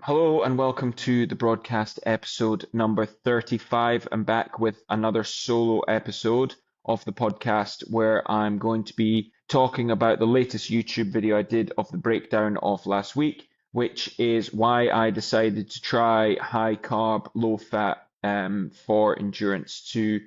Hello and welcome to the broadcast episode number 35. I'm back with another solo episode of the podcast where I'm going to be talking about the latest YouTube video I did of the breakdown of last week, which is why I decided to try high carb, low fat for endurance to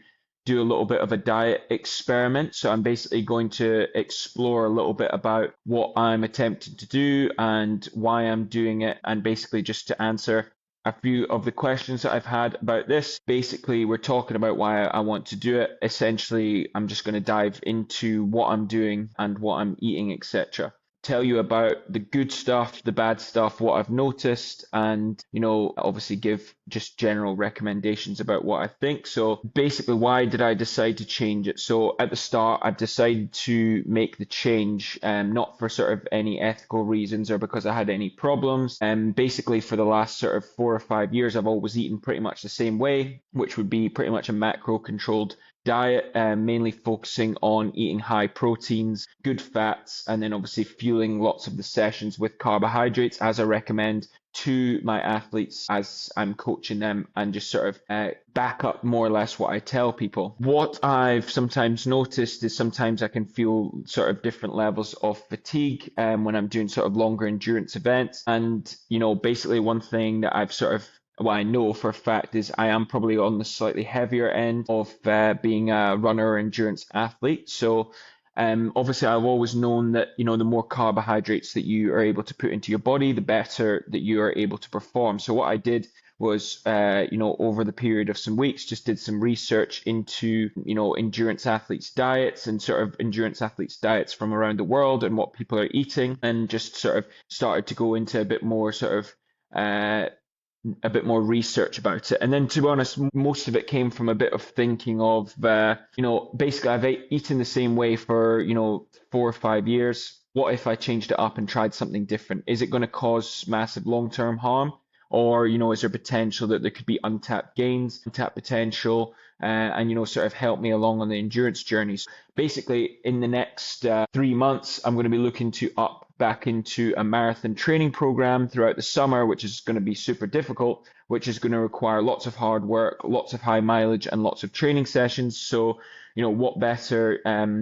do a little bit of a diet experiment. So I'm basically going to explore a little bit about what I'm attempting to do and why I'm doing it, and basically just to answer a few of the questions that I've had about this. Basically, we're talking about why I want to do it. Essentially, I'm just going to dive into what I'm doing and what I'm eating, etc. Tell you about the good stuff, the bad stuff, what I've noticed, and obviously give just general recommendations about what I think. So basically, why did I decide to change it? So at the start, I've decided to make the change, not for sort of any ethical reasons or because I had any problems. And basically, for the last sort of 4 or 5 years, I've always eaten pretty much the same way, which would be pretty much a macro-controlled diet, mainly focusing on eating high proteins, good fats, and then obviously fueling lots of the sessions with carbohydrates, as I recommend to my athletes as I'm coaching them, and just sort of back up more or less what I tell people. What I've sometimes noticed is sometimes I can feel sort of different levels of fatigue when I'm doing sort of longer endurance events. And, basically one thing that I've sort of what I know for a fact is I am probably on the slightly heavier end of being a runner or endurance athlete. So obviously I've always known that, the more carbohydrates that you are able to put into your body, the better that you are able to perform. So what I did was, over the period of some weeks, just did some research into, endurance athletes' diets and sort of endurance athletes' diets from around the world and what people are eating, and just sort of started to go into a bit more sort of research about it. And then, to be honest, most of it came from a bit of thinking of, basically I've eaten the same way for, 4 or 5 years. What if I changed it up and tried something different? Is it going to cause massive long-term harm? Or, is there potential that there could be untapped gains, untapped potential, and, sort of help me along on the endurance journeys? Basically, in the next 3 months, I'm going to be looking to up back into a marathon training program throughout the summer, which is going to be super difficult, which is going to require lots of hard work, lots of high mileage, and lots of training sessions. So, what better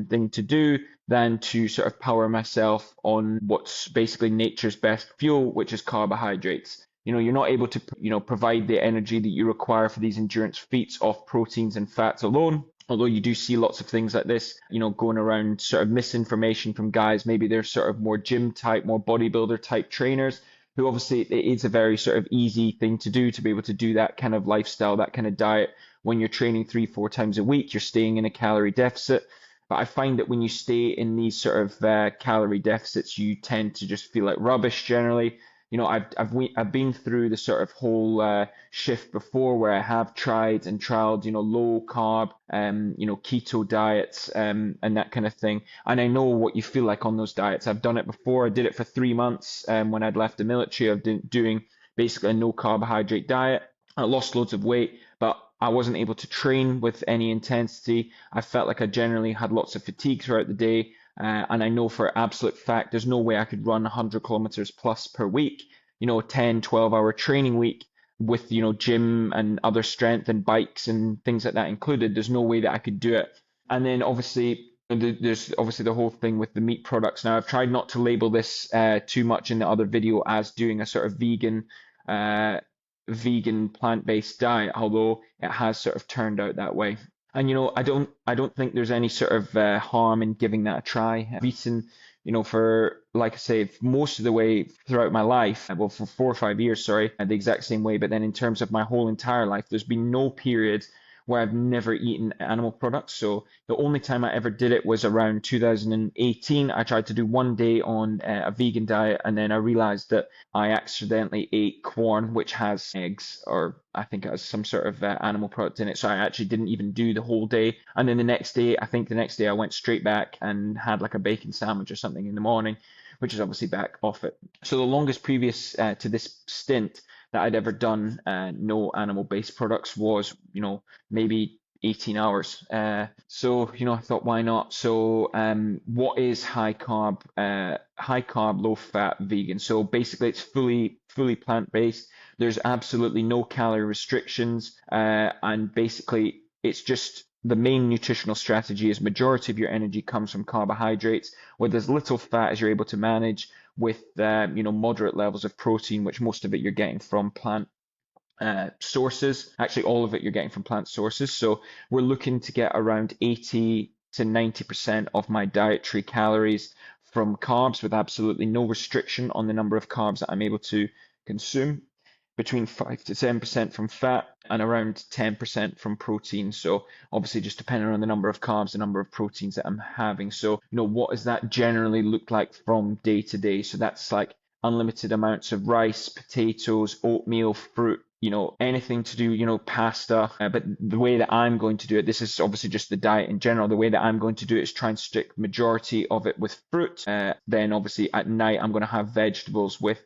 thing to do than to sort of power myself on what's basically nature's best fuel, which is carbohydrates. You're not able to, provide the energy that you require for these endurance feats off proteins and fats alone. Although you do see lots of things like this, going around, sort of misinformation from guys. Maybe they're sort of more gym type, more bodybuilder type trainers, who obviously it is a very sort of easy thing to do, to be able to do that kind of lifestyle, that kind of diet. When you're training 3, 4 times a week, you're staying in a calorie deficit. But I find that when you stay in these sort of calorie deficits, you tend to just feel like rubbish generally. I've been through the sort of whole shift before, where I have tried and trialed, low carb, keto diets, and that kind of thing. And I know what you feel like on those diets. I've done it before. I did it for 3 months when I'd left the military. I've been doing basically a no carbohydrate diet. I lost loads of weight, but I wasn't able to train with any intensity. I felt like I generally had lots of fatigue throughout the day. And I know for absolute fact, there's no way I could run 100 kilometers plus per week, 10, 12-hour training week with, gym and other strength and bikes and things like that included. There's no way that I could do it. And then obviously, there's obviously the whole thing with the meat products. Now, I've tried not to label this too much in the other video as doing a sort of uh, vegan plant-based diet, although it has sort of turned out that way. And I don't think there's any sort of harm in giving that a try. I've eaten, for, like I say, most of the way throughout my life, well, for 4 or 5 years, sorry, the exact same way. But then in terms of my whole entire life, there's been no period where I've never eaten animal products. So the only time I ever did it was around 2018. I tried to do one day on a vegan diet, and then I realized that I accidentally ate corn, which has eggs, or I think it has some sort of animal product in it. So I actually didn't even do the whole day. And then the next day I went straight back and had like a bacon sandwich or something in the morning, which is obviously back off it. So the longest previous to this stint that I'd ever done no animal-based products was, maybe 18 hours. So, I thought, why not? So, what is high carb, low fat vegan? So basically it's fully plant-based. There's absolutely no calorie restrictions. And basically it's just the main nutritional strategy is majority of your energy comes from carbohydrates with as little fat as you're able to manage with, moderate levels of protein, which most of it you're getting from plant sources. Actually, all of it you're getting from plant sources. So we're looking to get around 80 to 90% of my dietary calories from carbs with absolutely no restriction on the number of carbs that I'm able to consume. Between 5 to 10% from fat and around 10% from protein. So obviously just depending on the number of carbs, the number of proteins that I'm having. So, what does that generally look like from day to day? So that's like unlimited amounts of rice, potatoes, oatmeal, fruit, anything to do, pasta. But the way that I'm going to do it, this is obviously just the diet in general. The way that I'm going to do it is try and stick majority of it with fruit. Then obviously at night, I'm going to have vegetables with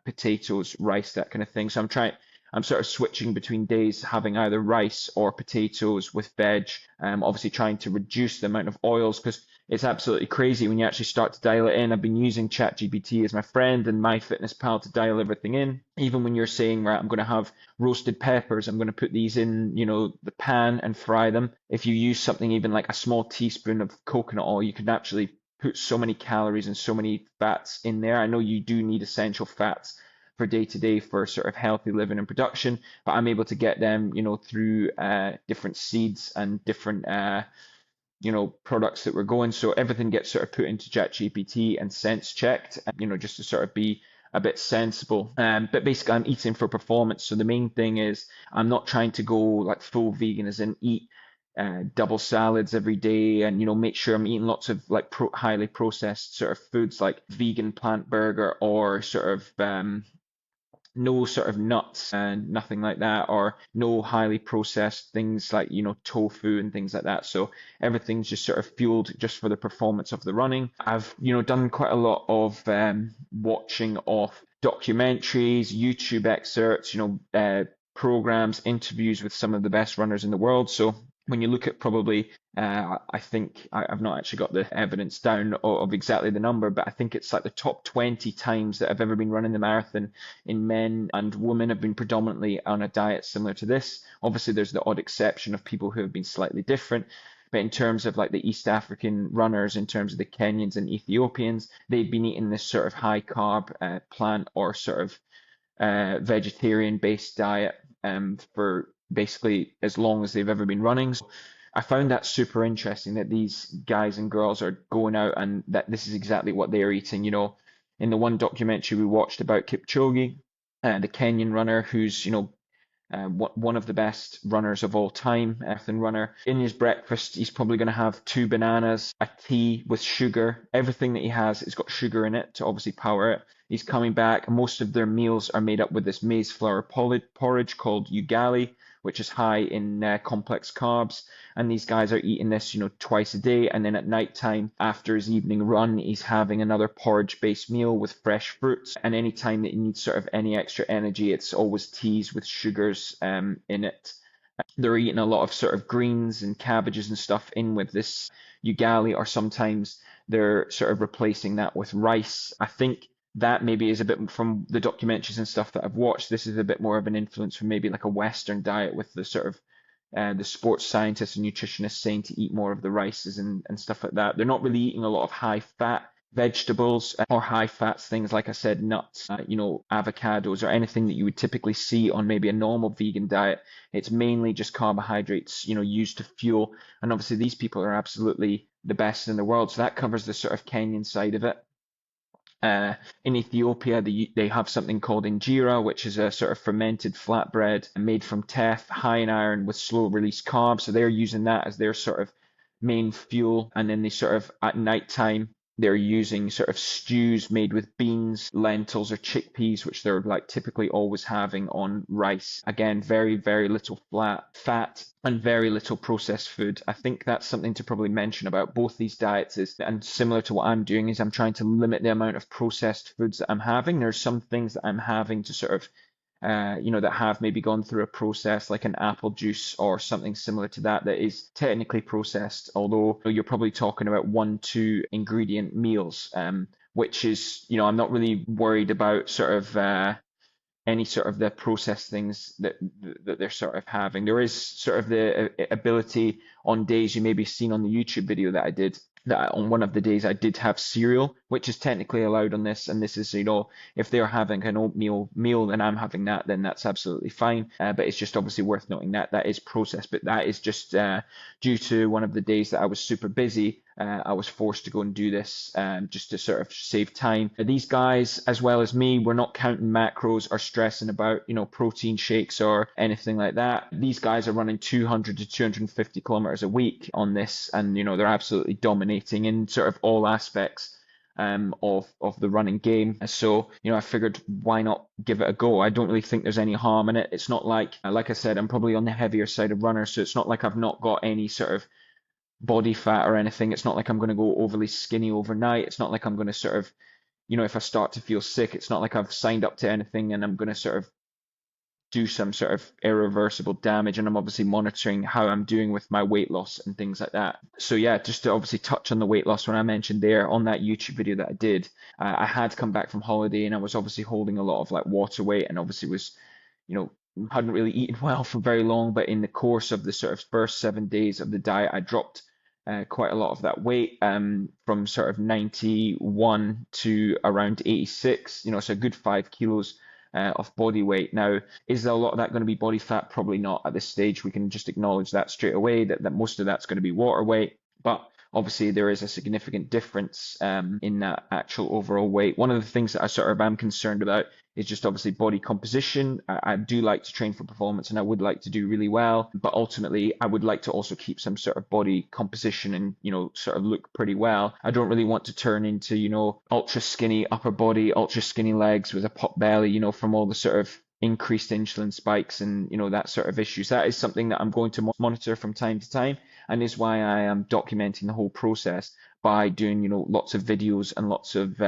potatoes, rice, that kind of thing. So I'm sort of switching between days having either rice or potatoes with veg. Obviously trying to reduce the amount of oils because it's absolutely crazy when you actually start to dial it in. I've been using ChatGPT as my friend and MyFitnessPal to dial everything in. Even when you're saying, right, I'm going to have roasted peppers, I'm going to put these in, the pan and fry them. If you use something even like a small teaspoon of coconut oil, you can actually put so many calories and so many fats in there. I know you do need essential fats for day to day for sort of healthy living and production, but I'm able to get them, through different seeds and different products that we're going. So everything gets sort of put into ChatGPT and sense checked, just to sort of be a bit sensible. But basically I'm eating for performance. So the main thing is I'm not trying to go like full vegan as in eat double salads every day and make sure I'm eating lots of like highly processed sort of foods like vegan plant burger or sort of no sort of nuts and nothing like that, or no highly processed things like tofu and things like that. So everything's just sort of fueled just for the performance of the running. I've done quite a lot of watching of documentaries, YouTube excerpts, programs, interviews with some of the best runners in the world. So when you look at probably, I think I've not actually got the evidence down of exactly the number, but I think it's like the top 20 times that I've ever been running the marathon in men and women have been predominantly on a diet similar to this. Obviously, there's the odd exception of people who have been slightly different. But in terms of like the East African runners, in terms of the Kenyans and Ethiopians, they've been eating this sort of high carb plant or sort of vegetarian based diet for basically as long as they've ever been running. So I found that super interesting that these guys and girls are going out and that this is exactly what they're eating. In the one documentary we watched about Kipchoge, the Kenyan runner who's, one of the best runners of all time, marathon runner. In his breakfast, he's probably going to have 2 bananas, a tea with sugar. Everything that he has got sugar in it to obviously power it. He's coming back. Most of their meals are made up with this maize flour porridge called ugali, which is high in complex carbs. And these guys are eating this, twice a day. And then at night time, after his evening run, he's having another porridge-based meal with fresh fruits. And any time that he needs sort of any extra energy, it's always teas with sugars in it. They're eating a lot of sort of greens and cabbages and stuff in with this ugali, or sometimes they're sort of replacing that with rice. I think that maybe is a bit from the documentaries and stuff that I've watched. This is a bit more of an influence from maybe like a Western diet with the sort of the sports scientists and nutritionists saying to eat more of the rices and stuff like that. They're not really eating a lot of high fat vegetables or high fats things like I said, nuts, avocados or anything that you would typically see on maybe a normal vegan diet. It's mainly just carbohydrates, used to fuel. And obviously these people are absolutely the best in the world. So that covers the sort of Kenyan side of it. In Ethiopia, they have something called injera, which is a sort of fermented flatbread made from teff, high in iron with slow release carbs. So they're using that as their sort of main fuel. And then they sort of at nighttime, they're using sort of stews made with beans, lentils, or chickpeas, which they're like typically always having on rice. Again, very, very little fat and very little processed food. I think that's something to probably mention about both these diets and similar to what I'm doing, is I'm trying to limit the amount of processed foods that I'm having. There's some things that I'm having to sort of that have maybe gone through a process like an apple juice or something similar to that that is technically processed, although you're probably talking about 1-2 ingredient meals, which is, I'm not really worried about sort of any sort of the processed things that they're sort of having. There is sort of the ability on days you maybe seen on the YouTube video that I did, that on one of the days I did have cereal, which is technically allowed on this. And this is, if they're having an oatmeal meal and I'm having that, then that's absolutely fine. But it's just obviously worth noting that that is processed, but that is just due to one of the days that I was super busy. I was forced to go and do this just to sort of save time. These guys, as well as me, were not counting macros or stressing about, protein shakes or anything like that. These guys are running 200 to 250 kilometers a week on this, and they're absolutely dominating in sort of all aspects of the running game. So, I figured why not give it a go? I don't really think there's any harm in it. It's not like I said, I'm probably on the heavier side of runner, so it's not like I've not got any sort of body fat or anything. It's not like I'm going to go overly skinny overnight. It's not like I'm going to sort of, if I start to feel sick, it's not like I've signed up to anything and I'm going to sort of do some sort of irreversible damage. And I'm obviously monitoring how I'm doing with my weight loss and things like that. So yeah, just to obviously touch on the weight loss, when I mentioned there on that YouTube video that I did, I had come back from holiday and I was obviously holding a lot of like water weight and obviously was, hadn't really eaten well for very long, but in the course of the sort of first 7 days of the diet, I dropped quite a lot of that weight, from sort of 91 to around 86, so a good 5 kilos of body weight. Now, is a lot of that going to be body fat? Probably not at this stage. We can just acknowledge that straight away, that most of that's going to be water weight. But obviously, there is a significant difference in that actual overall weight. One of the things that I sort of am concerned about is just obviously body composition. I do like to train for performance and I would like to do really well, but ultimately I would like to also keep some sort of body composition and, sort of look pretty well. I don't really want to turn into, ultra skinny upper body, ultra skinny legs with a pot belly, from all the sort of increased insulin spikes and, that sort of issues. That is something that I'm going to monitor from time to time, and is why I am documenting the whole process by doing, lots of videos and lots of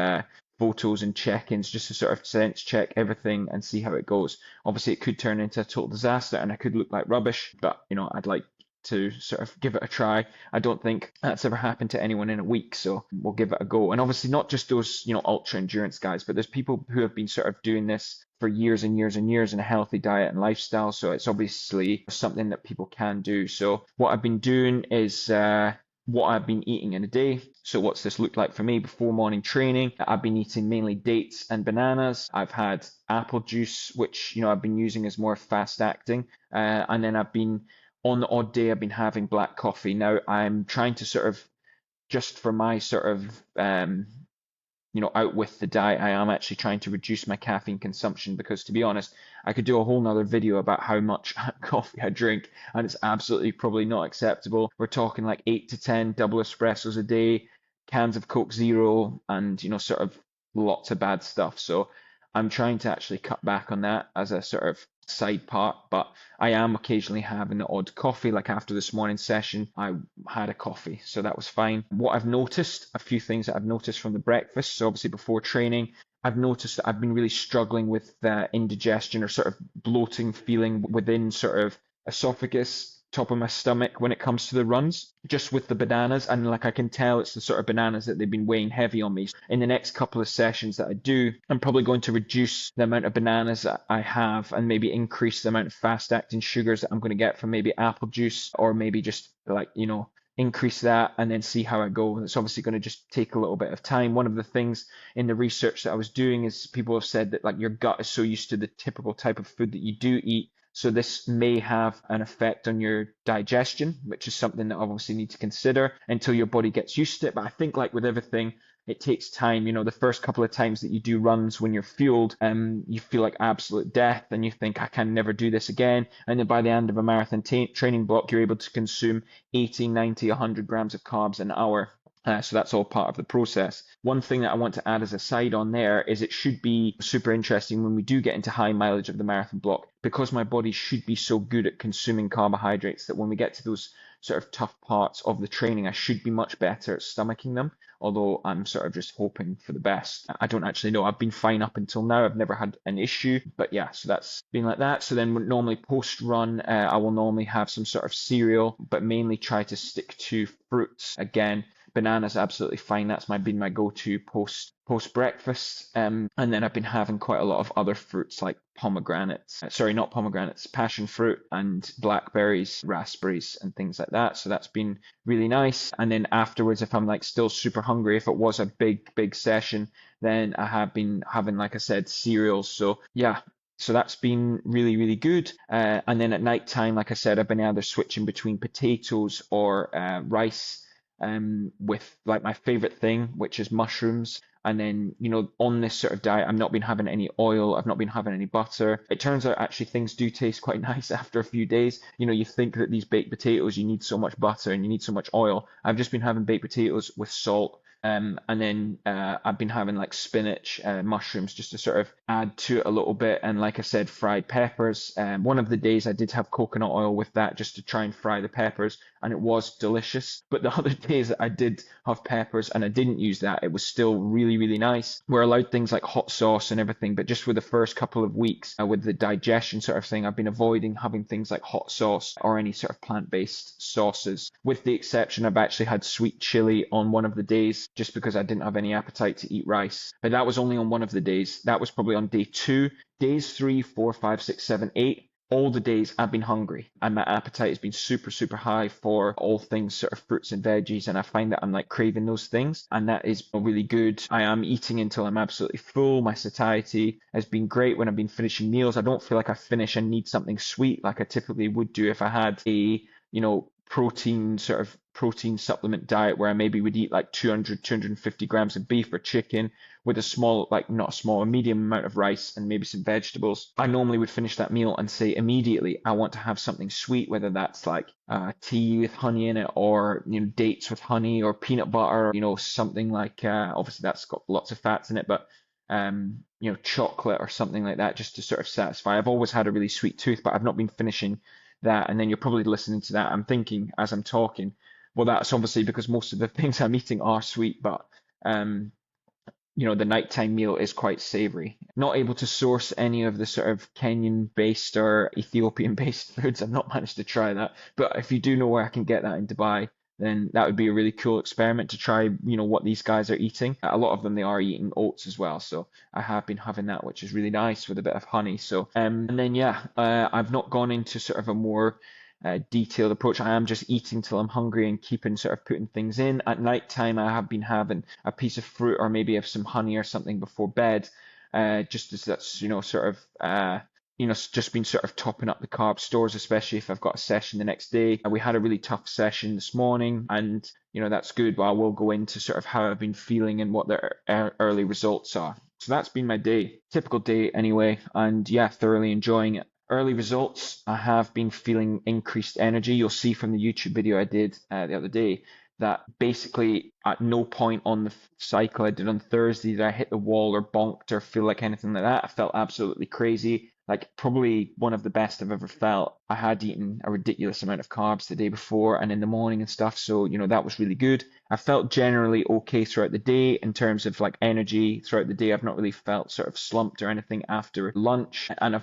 photos and check-ins, just to sort of sense check everything and see how it goes. Obviously, it could turn into a total disaster and I could look like rubbish, but I'd like to sort of give it a try. I don't think that's ever happened to anyone in a week, so we'll give it a go. And obviously, not just those ultra endurance guys, but there's people who have been sort of doing this for years and years and years in a healthy diet and lifestyle. So it's obviously something that people can do. So what I've been doing is what I've been eating in a day. So what's this look like for me before morning training? I've been eating mainly dates and bananas. I've had apple juice, which I've been using as more fast acting, and then I've been, on the odd day, I've been having black coffee. Now I'm trying to sort of, just for my sort of out with the diet, I am actually trying to reduce my caffeine consumption, because to be honest, I could do a whole nother video about how much coffee I drink, and it's absolutely probably not acceptable. We're talking like 8 to 10 double espressos a day, cans of Coke Zero, and sort of lots of bad stuff. So I'm trying to actually cut back on that as a sort of side part, but I am occasionally having the odd coffee. Like after this morning session, I had a coffee, so that was fine. What I've noticed, a few things that I've noticed from the breakfast, so obviously before training, I've noticed that I've been really struggling with indigestion or sort of bloating feeling within sort of esophagus, top of my stomach when it comes to the runs, just with the bananas. And like I can tell it's the sort of bananas that they've been weighing heavy on me. In the next couple of sessions that I do, I'm probably going to reduce the amount of bananas that I have and maybe increase the amount of fast acting sugars that I'm going to get from maybe apple juice, or maybe just like, increase that and then see how I go. It's obviously going to just take a little bit of time. One of the things in the research that I was doing is people have said that like your gut is so used to the typical type of food that you do eat, so this may have an effect on your digestion, which is something that I obviously need to consider until your body gets used to it. But I think like with everything, it takes time. The first couple of times that you do runs when you're fueled, you feel like absolute death and you think, I can never do this again. And then by the end of a marathon training block, you're able to consume 80, 90, 100 grams of carbs an hour. So that's all part of the process. One thing that I want to add as a side on there is it should be super interesting when we do get into high mileage of the marathon block, because my body should be so good at consuming carbohydrates that when we get to those sort of tough parts of the training, I should be much better at stomaching them. although I'm sort of just hoping for the best. I don't actually know. I've been fine up until now. I've never had an issue, but yeah, so that's been like that. So then normally post run, I will normally have some sort of cereal, but mainly try to stick to fruits. Again, bananas absolutely fine. That's been my go-to post breakfast. And then I've been having quite a lot of other fruits like pomegranates. Sorry, not pomegranates, passion fruit and blackberries, raspberries, and things like that. So that's been really nice. And then afterwards, if I'm like still super hungry, if it was a big session, then I have been having, like I said, cereals. So yeah. So that's been really good. And then at night time, like I said, I've been either switching between potatoes or rice, with like my favorite thing, which is mushrooms. And then, on this sort of diet, I've not been having any oil, I've not been having any butter. It turns out actually things do taste quite nice after a few days. You think that these baked potatoes, you need so much butter and you need so much oil. I've just been having baked potatoes with salt. And then I've been having like spinach, mushrooms, just to sort of add to it a little bit. And like I said, fried peppers. One of the days I did have coconut oil with that just to try and fry the peppers, and it was delicious. But the other days that I did have peppers and I didn't use that, it was still really nice. We're allowed things like hot sauce and everything, but just for the first couple of weeks with the digestion sort of thing, I've been avoiding having things like hot sauce or any sort of plant-based sauces. With the exception, I've actually had sweet chili on one of the days just because I didn't have any appetite to eat rice. But that was only on one of the days. That was probably on day 2. Days 3, 4, 5, 6, 7, 8. All the days I've been hungry and my appetite has been super high for all things sort of fruits and veggies, and I find that I'm like craving those things, and that is really good. I am eating until I'm absolutely full. My satiety has been great when I've been finishing meals. I don't feel like I finish and need something sweet like I typically would do if I had a protein supplement diet where I maybe would eat like 250 grams of beef or chicken with a small, like not a small, a medium amount of rice and maybe some vegetables. I normally would finish that meal and say immediately, I want to have something sweet, whether that's like tea with honey in it, or dates with honey, or peanut butter, something like obviously that's got lots of fats in it, but chocolate or something like that, just to sort of satisfy. I've always had a really sweet tooth, but I've not been finishing that. And then you're probably listening to that, I'm thinking as I'm talking, well, that's obviously because most of the things I'm eating are sweet, but the nighttime meal is quite savory. Not able to source any of the sort of Kenyan-based or Ethiopian-based foods. I've not managed to try that, but if you do know where I can get that in Dubai, then that would be a really cool experiment to try, what these guys are eating. A lot of them, they are eating oats as well. So I have been having that, which is really nice with a bit of honey. So, and then, yeah, I've not gone into sort of a more detailed approach. I am just eating till I'm hungry and keeping sort of putting things in. At night time, I have been having a piece of fruit or maybe have some honey or something before bed, just as that's, sort of, just been sort of topping up the carb stores, especially if I've got a session the next day. We had a really tough session this morning, and that's good, but I will go into sort of how I've been feeling and what the early results are. So that's been my day, typical day anyway, and yeah, thoroughly enjoying it. Early results, I have been feeling increased energy. You'll see from the YouTube video I did the other day that basically at no point on the cycle I did on Thursday did I hit the wall or bonked or feel like anything like that. I felt absolutely crazy, like probably one of the best I've ever felt. I had eaten a ridiculous amount of carbs the day before and in the morning and stuff, so that was really good. I felt generally okay throughout the day in terms of like energy throughout the day. I've not really felt sort of slumped or anything after lunch, and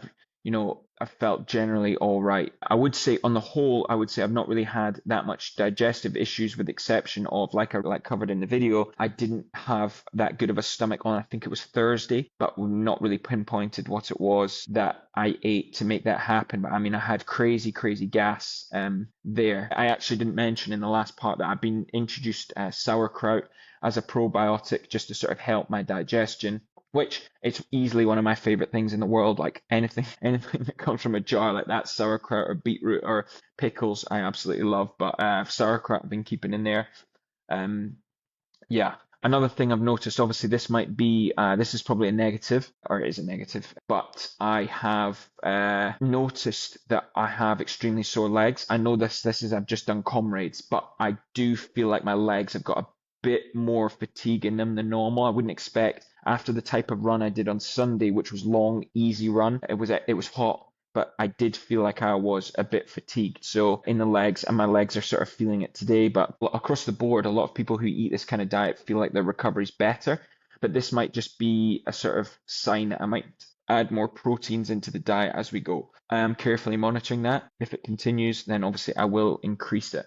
I felt generally all right. I would say on the whole, I've not really had that much digestive issues, with the exception of, like I covered in the video, I didn't have that good of a stomach on, I think it was Thursday, but we've not really pinpointed what it was that I ate to make that happen. But I mean, I had crazy gas there. I actually didn't mention in the last part that I've been introduced sauerkraut as a probiotic just to sort of help my digestion, which it's easily one of my favorite things in the world. Like anything that comes from a jar like that, sauerkraut or beetroot or pickles, I absolutely love. But sauerkraut I've been keeping in there. Yeah. Another thing I've noticed, obviously this might be, this is probably a negative, or it is a negative, but I have noticed that I have extremely sore legs. I know this is, I've just done comrades, but I do feel like my legs have got a bit more fatigue in them than normal. I wouldn't expect after the type of run I did on Sunday, which was long, easy run. It was hot, but I did feel like I was a bit fatigued. So in the legs, and my legs are sort of feeling it today, but across the board, a lot of people who eat this kind of diet feel like their recovery's better. But this might just be a sort of sign that I might add more proteins into the diet as we go. I am carefully monitoring that. If it continues, then obviously I will increase it.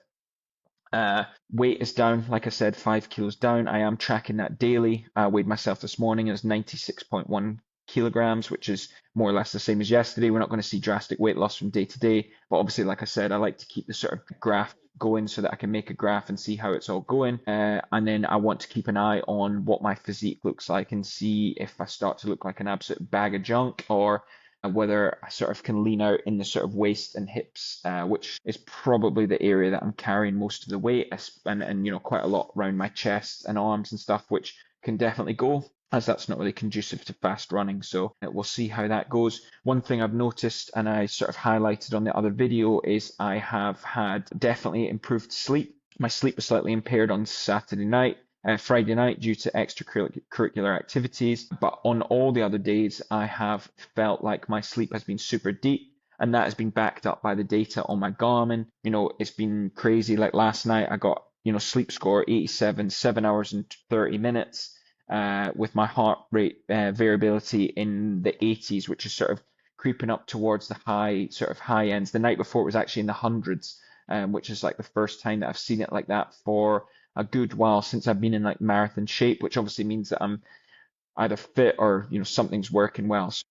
Weight is down, like I said, 5 kilos down. I am tracking that daily. I weighed myself this morning. It was 96.1 kilograms, which is more or less the same as yesterday. We're not going to see drastic weight loss from day to day, but obviously, like I said, I like to keep the sort of graph going so that I can make a graph and see how it's all going. And then I want to keep an eye on what my physique looks like and see if I start to look like an absolute bag of junk, or whether I sort of can lean out in the sort of waist and hips, which is probably the area that I'm carrying most of the weight, and quite a lot around my chest and arms and stuff, which can definitely go, as that's not really conducive to fast running. So we'll see how that goes. One thing I've noticed, and I sort of highlighted on the other video, is I have had definitely improved sleep. My sleep was slightly impaired on Saturday night. Friday night due to extracurricular activities, but on all the other days, I have felt like my sleep has been super deep, and that has been backed up by the data on my Garmin. It's been crazy. Like last night, I got, sleep score 87, 7 hours and 30 minutes, with my heart rate variability in the 80s, which is sort of creeping up towards the high ends. The night before, it was actually in the hundreds, which is like the first time that I've seen it like that for a good while since I've been in like marathon shape, which obviously means that I'm either fit or something's working well. So,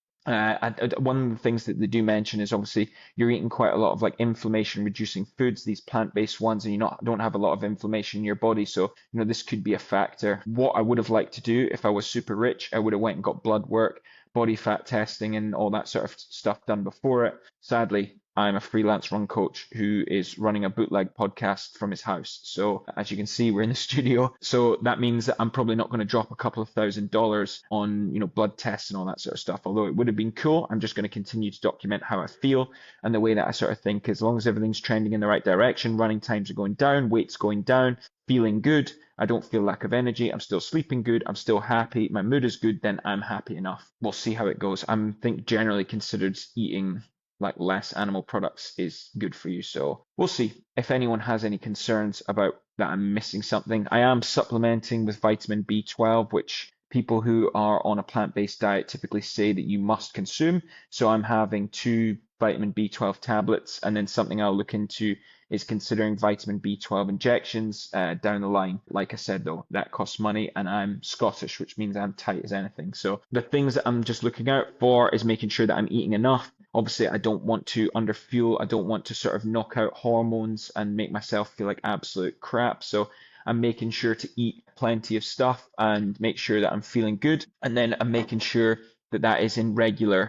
one of the things that they do mention is obviously you're eating quite a lot of like inflammation reducing foods, these plant-based ones, and don't have a lot of inflammation in your body. So this could be a factor. What I would have liked to do if I was super rich, I would have went and got blood work, body fat testing, and all that sort of stuff done before it. Sadly, I'm a freelance run coach who is running a bootleg podcast from his house. So as you can see, we're in the studio. So that means that I'm probably not going to drop a couple of $1,000s on, blood tests and all that sort of stuff. Although it would have been cool, I'm just going to continue to document how I feel and the way that I sort of think. As long as everything's trending in the right direction, running times are going down, weight's going down, feeling good, I don't feel lack of energy, I'm still sleeping good, I'm still happy, my mood is good, then I'm happy enough. We'll see how it goes. I think generally considered eating like less animal products is good for you. So we'll see. If anyone has any concerns about that I'm missing something, I am supplementing with vitamin B12, which people who are on a plant-based diet typically say that you must consume. So I'm having 2 vitamin B12 tablets, and then something I'll look into is considering vitamin B12 injections down the line. Like I said, though, that costs money, and I'm Scottish, which means I'm tight as anything. So the things that I'm just looking out for is making sure that I'm eating enough. Obviously, I don't want to underfuel. I don't want to sort of knock out hormones and make myself feel like absolute crap. So I'm making sure to eat plenty of stuff and make sure that I'm feeling good. And then I'm making sure that that is in regular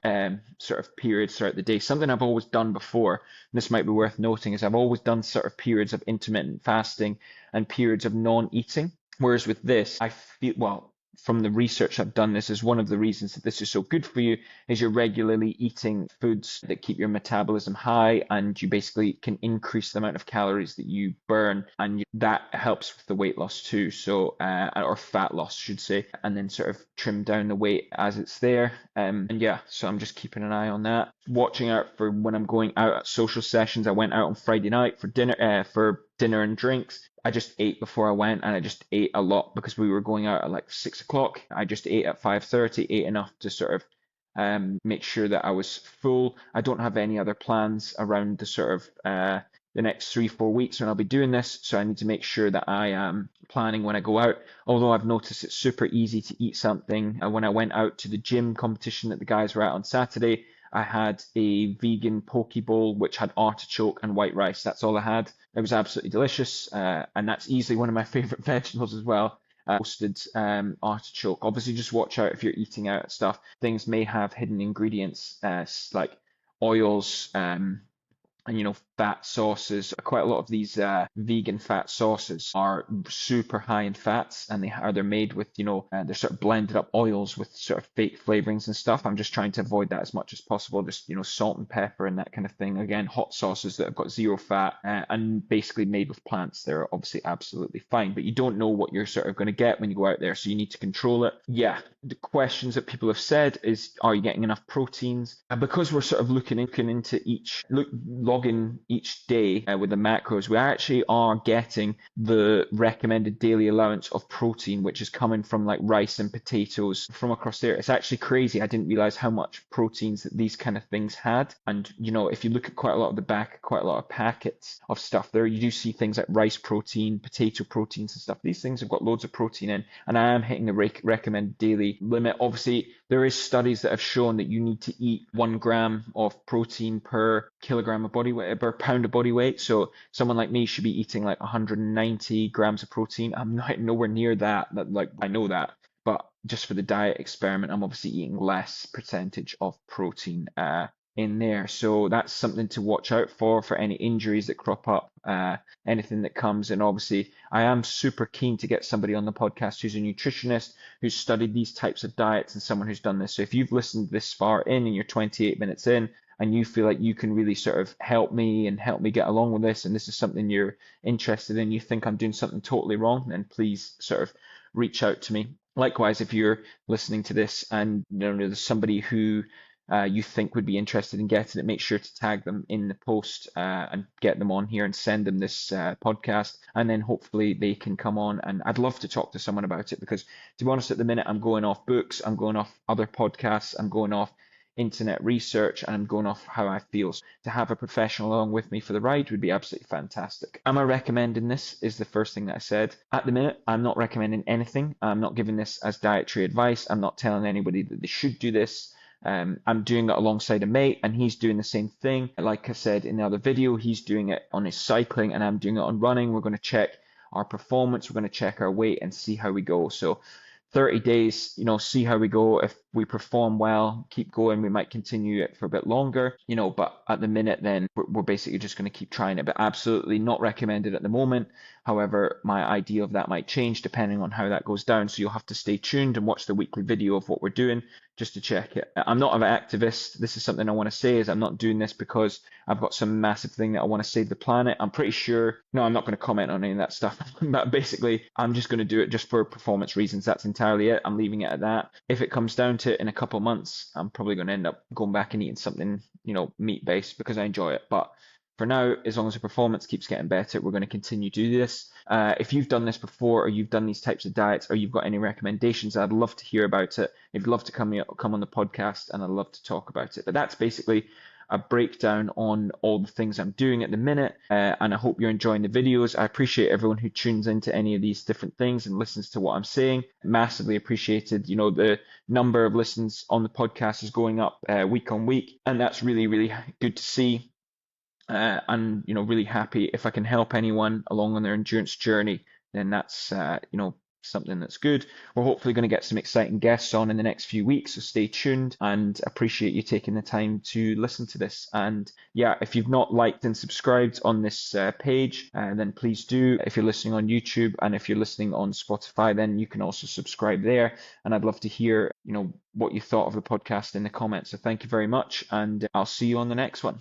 sort of periods throughout the day. Something I've always done before, and this might be worth noting, is I've always done sort of periods of intermittent fasting and periods of non-eating. Whereas with this, I feel, well, from the research I've done, this is one of the reasons that this is so good for you, is you're regularly eating foods that keep your metabolism high, and you basically can increase the amount of calories that you burn, and that helps with the weight loss too. So, or fat loss, should say, and then sort of trim down the weight as it's there. And yeah, so I'm just keeping an eye on that. Watching out for when I'm going out at social sessions. I went out on Friday night for dinner and drinks. I just ate before I went, and I just ate a lot because we were going out at like 6 o'clock. I just ate at 5:30, ate enough to sort of make sure that I was full. I don't have any other plans around the sort of the next 3-4 weeks when I'll be doing this, so I need to make sure that I am planning when I go out. Although I've noticed it's super easy to eat something. When I went out to the gym competition that the guys were at on Saturday, I had a vegan poke bowl which had artichoke and white rice. That's all I had. It was absolutely delicious, and that's easily one of my favorite vegetables as well. Roasted artichoke. Obviously, just watch out if you're eating out stuff. Things may have hidden ingredients like oils, And fat sauces, quite a lot of these vegan fat sauces are super high in fats, and they're made with they're sort of blended up oils with sort of fake flavorings and stuff. I'm just trying to avoid that as much as possible. Just salt and pepper and that kind of thing. Again, hot sauces that have got zero fat and basically made with plants. They're obviously absolutely fine, but you don't know what you're sort of going to get when you go out there, so you need to control it. Yeah, the questions that people have said is, are you getting enough proteins? And because we're sort of looking into logging each day with the macros, we actually are getting the recommended daily allowance of protein, which is coming from like rice and potatoes from across there. It's actually crazy. I didn't realize how much proteins that these kind of things had. And if you look at quite a lot of the back, quite a lot of packets of stuff there, you do see things like rice protein, potato proteins and stuff. These things have got loads of protein in, and I am hitting the recommended daily limit. Obviously, there is studies that have shown that you need to eat 1 gram of protein per kilogram of body weight, per pound of body weight. So someone like me should be eating like 190 grams of protein. I'm not nowhere near that. Like, I know that, but just for the diet experiment, I'm obviously eating less percentage of protein in there. So that's something to watch out for any injuries that crop up, anything that comes. And obviously, I am super keen to get somebody on the podcast who's a nutritionist, who's studied these types of diets, and someone who's done this. So if you've listened this far in and you're 28 minutes in, and you feel like you can really sort of help me get along with this, and this is something you're interested in, you think I'm doing something totally wrong, then please sort of reach out to me. Likewise, if you're listening to this and there's somebody who you think would be interested in getting it, make sure to tag them in the post and get them on here and send them this podcast, and then hopefully they can come on. And I'd love to talk to someone about it, because to be honest, at the minute I'm going off books, I'm going off other podcasts, I'm going off internet research, and I'm going off how I feel. So to have a professional along with me for the ride would be absolutely fantastic. Am I recommending this is the first thing that I said. At the minute, I'm not recommending anything. I'm not giving this as dietary advice. I'm not telling anybody that they should do this. I'm doing it alongside a mate, and he's doing the same thing. Like I said in the other video, he's doing it on his cycling, and I'm doing it on running. We're going to check our performance, we're going to check our weight and see how we go. So 30 days, see how we go. If we perform well, keep going, we might continue it for a bit longer, but at the minute then we're basically just going to keep trying it, but absolutely not recommended at the moment. However, my idea of that might change depending on how that goes down. So you'll have to stay tuned and watch the weekly video of what we're doing just to check it. I'm not an activist. This is something I want to say, is I'm not doing this because I've got some massive thing that I want to save the planet. I'm pretty sure, no, I'm not going to comment on any of that stuff. But basically, I'm just going to do it just for performance reasons. That's entirely it. I'm leaving it at that. If it comes down to it in a couple of months, I'm probably going to end up going back and eating something, meat-based, because I enjoy it. But for now, as long as the performance keeps getting better, we're going to continue to do this. If you've done this before, or you've done these types of diets, or you've got any recommendations, I'd love to hear about it. I'd love to come on the podcast, and I'd love to talk about it. But that's basically a breakdown on all the things I'm doing at the minute, and I hope you're enjoying the videos. I appreciate everyone who tunes into any of these different things and listens to what I'm saying. Massively appreciated. The number of listens on the podcast is going up week on week, and that's really, really good to see. And really happy if I can help anyone along on their endurance journey, then that's something that's good. We're hopefully going to get some exciting guests on in the next few weeks, so stay tuned, and appreciate you taking the time to listen to this. And yeah, if you've not liked and subscribed on this page, then please do. If you're listening on YouTube, and if you're listening on Spotify, then you can also subscribe there, and I'd love to hear what you thought of the podcast in the comments. So thank you very much, and I'll see you on the next one.